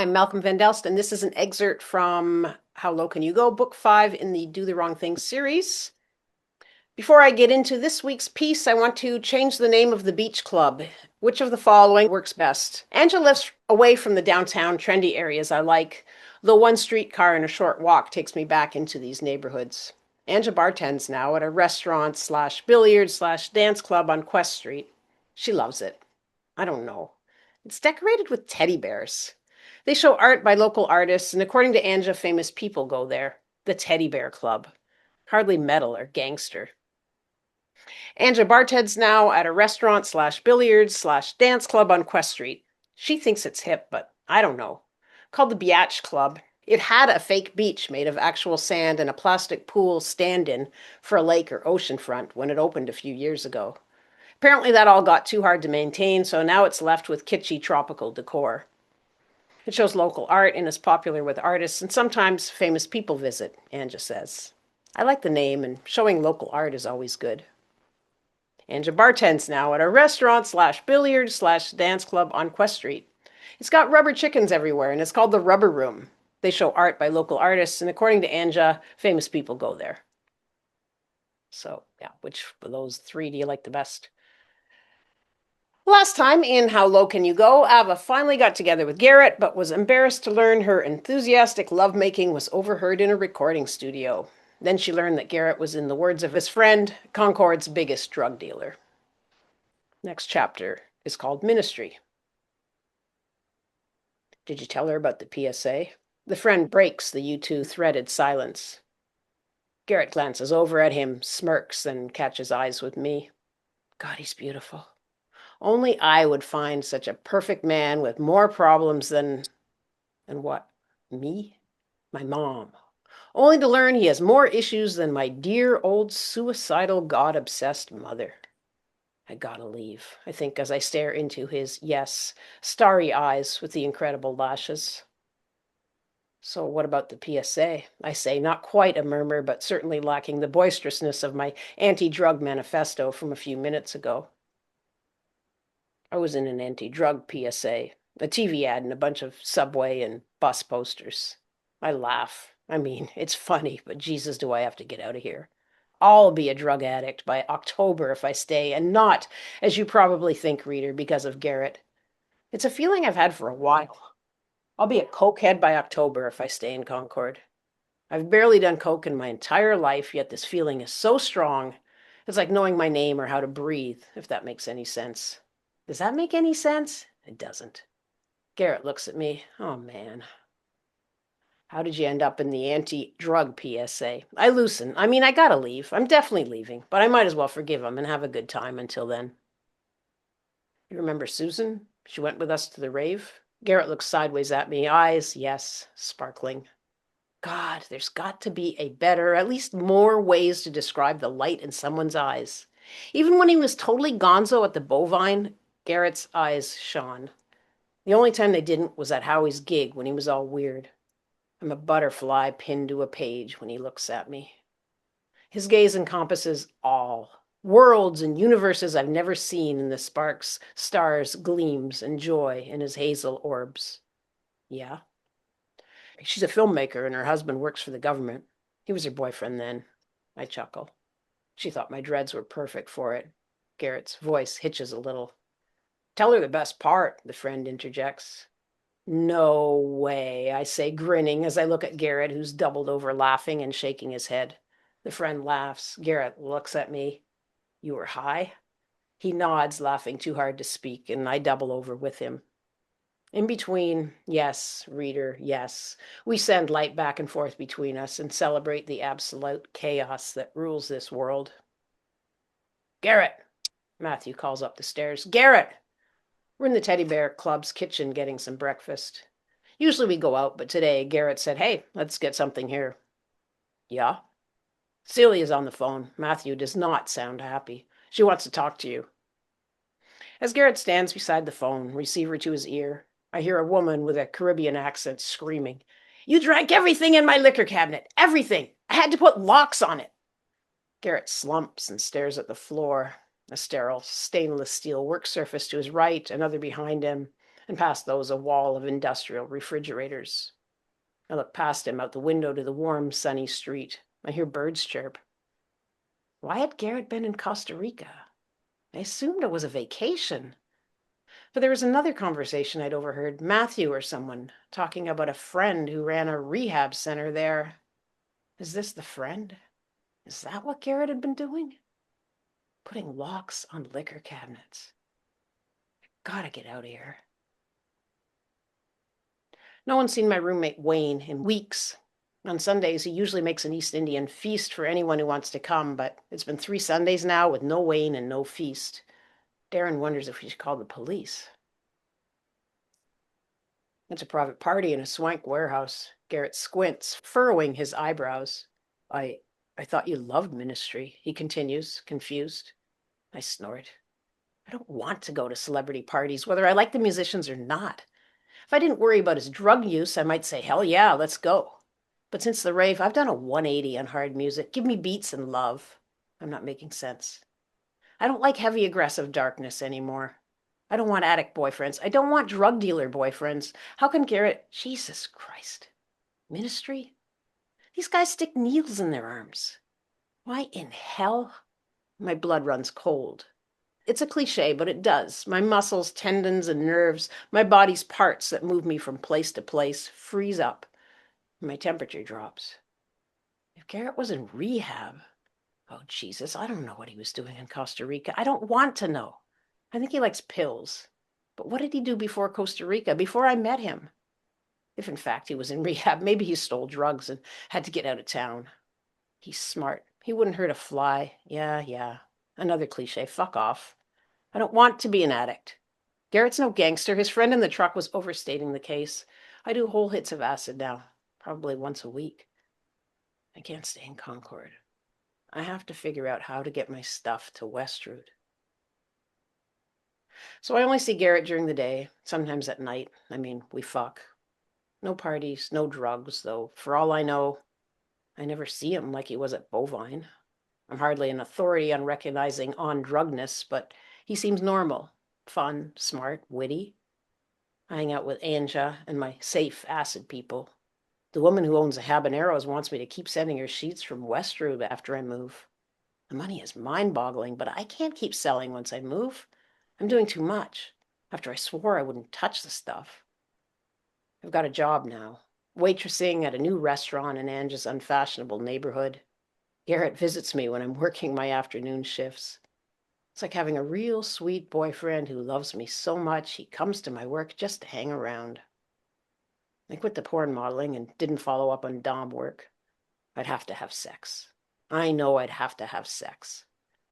I'm Malcolm Van Delst, and this is an excerpt from How Low Can You Go, Book 5 in the Do the Wrong Thing series. Before I get into this week's piece, I want to change the name of the beach club. Which of the following works best? Angela lives away from the downtown trendy areas I like, though one streetcar and a short walk takes me back into these neighborhoods. Angela bartends now at a restaurant slash billiard slash dance club on Quest Street. She loves it. I don't know. It's decorated with teddy bears. They show art by local artists, and according to Anja, famous people go there. The Teddy Bear Club. Hardly metal or gangster. Anja bartends now at a restaurant slash billiards slash dance club on Quest Street. She thinks it's hip, but I don't know. Called the Biatch Club. It had a fake beach made of actual sand and a plastic pool stand-in for a lake or oceanfront when it opened a few years ago. Apparently that all got too hard to maintain, so now it's left with kitschy tropical decor. It shows local art and is popular with artists, and sometimes famous people visit, Anja says. I like the name, and showing local art is always good. Anja bartends now at a restaurant slash billiard slash dance club on Quest Street. It's got rubber chickens everywhere, and it's called the Rubber Room. They show art by local artists, and according to Anja, famous people go there. So, yeah, which of those three do you like the best? Last time in How Low Can You Go, Ava finally got together with Garrett, but was embarrassed to learn her enthusiastic lovemaking was overheard in a recording studio. Then she learned that Garrett was, in the words of his friend, Concord's biggest drug dealer. Next chapter is called Ministry. Did you tell her about the PSA? The friend breaks the U2 threaded silence. Garrett glances over at him, smirks, and catches eyes with me. God, he's beautiful. Only I would find such a perfect man with more problems than what? Me? My mom. Only to learn he has more issues than my dear old suicidal God-obsessed mother. I gotta leave, I think, as I stare into his, yes, starry eyes with the incredible lashes. So what about the PSA? I say, not quite a murmur, but certainly lacking the boisterousness of my anti-drug manifesto from a few minutes ago. I was in an anti-drug PSA, a TV ad and a bunch of subway and bus posters. I laugh. I mean, it's funny, but Jesus, do I have to get out of here. I'll be a drug addict by October if I stay, and not, as you probably think, reader, because of Garrett. It's a feeling I've had for a while. I'll be a cokehead by October if I stay in Concord. I've barely done coke in my entire life, yet this feeling is so strong. It's like knowing my name or how to breathe, if that makes any sense. Does that make any sense? It doesn't. Garrett looks at me. Oh, man. How did you end up in the anti-drug PSA? I loosen. I mean, I gotta leave. I'm definitely leaving, but I might as well forgive him and have a good time until then. You remember Susan? She went with us to the rave. Garrett looks sideways at me, eyes, yes, sparkling. God, there's got to be a better, at least more ways to describe the light in someone's eyes. Even when he was totally gonzo at the Bovine, Garrett's eyes shone. The only time they didn't was at Howie's gig when he was all weird. I'm a butterfly pinned to a page when he looks at me. His gaze encompasses all. Worlds and universes I've never seen in the sparks, stars, gleams, and joy in his hazel orbs. Yeah? She's a filmmaker and her husband works for the government. He was her boyfriend then. I chuckle. She thought my dreads were perfect for it. Garrett's voice hitches a little. Tell her the best part, the friend interjects. No way, I say, grinning as I look at Garrett, who's doubled over laughing and shaking his head. The friend laughs. Garrett looks at me. You were high? He nods, laughing too hard to speak, and I double over with him. In between, yes, reader, yes, we send light back and forth between us and celebrate the absolute chaos that rules this world. Garrett, Matthew calls up the stairs. Garrett! We're in the Teddy Bear Club's kitchen getting some breakfast. Usually we go out, but today Garrett said, hey, let's get something here. Yeah? Celia's on the phone. Matthew does not sound happy. She wants to talk to you. As Garrett stands beside the phone, receiver to his ear, I hear a woman with a Caribbean accent screaming, You drank everything in my liquor cabinet. Everything. I had to put locks on it. Garrett slumps and stares at the floor. A sterile stainless steel work surface to his right, another behind him, and past those a wall of industrial refrigerators. I look past him out the window to the warm, sunny street. I hear birds chirp. Why had Garrett been in Costa Rica? I assumed it was a vacation. But there was another conversation I'd overheard, Matthew or someone, talking about a friend who ran a rehab center there. Is this the friend? Is that what Garrett had been doing? Putting locks on liquor cabinets. Gotta get out of here. No one's seen my roommate Wayne in weeks. On Sundays, he usually makes an East Indian feast for anyone who wants to come, but it's been 3 Sundays now with no Wayne and no feast. Darren wonders if we should call the police. It's a private party in a swank warehouse. Garrett squints, furrowing his eyebrows. I thought you loved ministry, he continues, confused. I snort. I don't want to go to celebrity parties, whether I like the musicians or not. If I didn't worry about his drug use, I might say, hell yeah, let's go. But since the rave, I've done a 180 on hard music. Give me beats and love. I'm not making sense. I don't like heavy, aggressive darkness anymore. I don't want addict boyfriends. I don't want drug dealer boyfriends. How can Garrett... Jesus Christ. Ministry? These guys stick needles in their arms. Why in hell? My blood runs cold. It's a cliche, but it does. My muscles, tendons, and nerves, my body's parts that move me from place to place, freeze up. My temperature drops. If Garrett was in rehab, oh Jesus, I don't know what he was doing in Costa Rica. I don't want to know. I think he likes pills. But what did he do before Costa Rica, before I met him? If in fact he was in rehab, maybe he stole drugs and had to get out of town. He's smart. He wouldn't hurt a fly. Yeah. Another cliche. Fuck off. I don't want to be an addict. Garrett's no gangster. His friend in the truck was overstating the case. I do whole hits of acid now, probably once a week. I can't stay in Concord. I have to figure out how to get my stuff to Westroot. So I only see Garrett during the day, sometimes at night. I mean, we fuck. No parties, no drugs, though for all I know, I never see him like he was at Bovine. I'm hardly an authority on recognizing on-drugness, but he seems normal, fun, smart, witty. I hang out with Anja and my safe acid people. The woman who owns the Habaneros wants me to keep sending her sheets from Westroot after I move. The money is mind-boggling, but I can't keep selling once I move. I'm doing too much, after I swore I wouldn't touch the stuff. I've got a job now, waitressing at a new restaurant in Anja's unfashionable neighborhood. Garrett visits me when I'm working my afternoon shifts. It's like having a real sweet boyfriend who loves me so much he comes to my work just to hang around. I quit the porn modeling and didn't follow up on dom work. I'd have to have sex. I know I'd have to have sex.